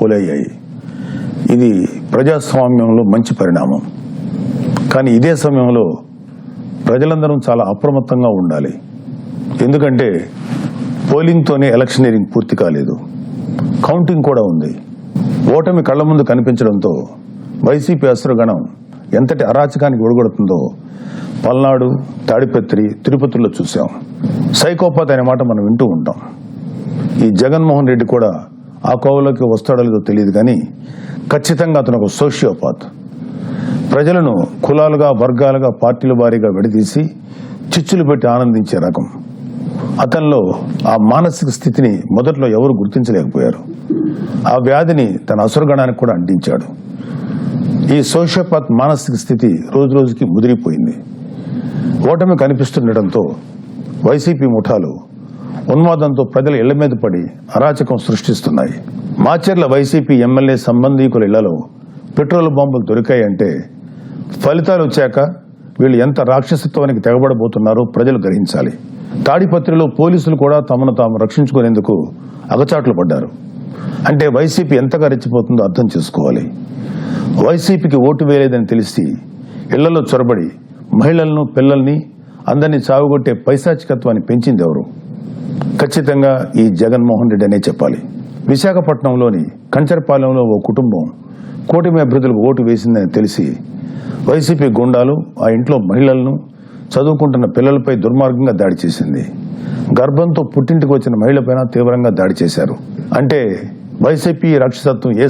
పోలయ్యాయి. ఇది ప్రజాస్వామ్యంలో మంచి పరిణామం. కానీ ఇదే సమయంలో ప్రజలందరం చాలా అప్రమత్తంగా ఉండాలి. ఎందుకంటే పోలింగ్తోనే ఎలక్షనీరింగ్ పూర్తి కాలేదు, కౌంటింగ్ కూడా ఉంది. ఓటమి కళ్ల ముందు కనిపించడంతో వైసీపీ అసురగణం ఎంతటి అరాచకానికి ఒడిగొడుతుందో పల్నాడు, తాడిపత్రి, తిరుపతిలో చూసాం. సైకోపాత్ అనే మాట మనం వింటూ ఉంటాం. ఈ జగన్మోహన్ రెడ్డి కూడా ఆ కోవలోకి వస్తాడో లేదో తెలియదు, కానీ ఖచ్చితంగా అతను ఒక సోషియోపాత్. ప్రజలను కులాలుగా, వర్గాలుగా, పార్టీల వారీగా విడదీసి చిచ్చులు పెట్టి ఆనందించే రకం. అతనిలో ఆ మానసిక స్థితిని మొదట్లో ఎవరు గుర్తించలేకపోయారు. ఆ వ్యాధిని తన అసురగణానికి కూడా అంటించాడు. ఈ సోషియోపాత్ మానసిక స్థితి రోజు రోజుకి ముదిరిపోయింది. ఓటమి కనిపిస్తుండటంతో వైసీపీ ముఠాలు ఉన్మాదంతో ప్రజల ఇళ్ల మీద పడి అరాచకం సృష్టిస్తున్నాయి. మాచర్ల వైసీపీ ఎమ్మెల్యే సంబంధీకుల ఇళ్లలో పెట్రోల్ బాంబులు దొరికాయంటే ఫలితాలు వచ్చాక వీళ్ళు ఎంత రాక్షసత్వానికి తెగబడబోతున్నారో ప్రజలు గ్రహించాలి. తాడిపత్రిలో పోలీసులు కూడా తమను తాము రక్షించుకునేందుకు అగచాట్లు పడ్డారు. అంటే వైసీపీ ఎంతగా రెచ్చిపోతుందో అర్థం చేసుకోవాలి. వైసీపీకి ఓటు వేయలేదని తెలిసి ఇళ్లలో చొరబడి మహిళలను, పిల్లల్ని అందరినీ చావుగొట్టే పైశాచికత్వాన్ని పెంచింది ఎవరు? ఖచ్చితంగా ఈ జగన్మోహన్ రెడ్డి అనే చెప్పాలి. విశాఖపట్నంలోని కంచరపాలెంలో ఓ కుటుంబం కూటమి అభ్యర్థులకు ఓటు వేసిందని తెలిసి వైసీపీ గుండాలు ఆ ఇంట్లో మహిళలను, చదువుకుంటున్న పిల్లలపై దుర్మార్గంగా దాడి చేసింది. గర్భంతో పుట్టింటికి వచ్చిన మహిళపైన తీవ్రంగా దాడి చేశారు. అంటే వైసీపీ రాక్షసత్వం ఏ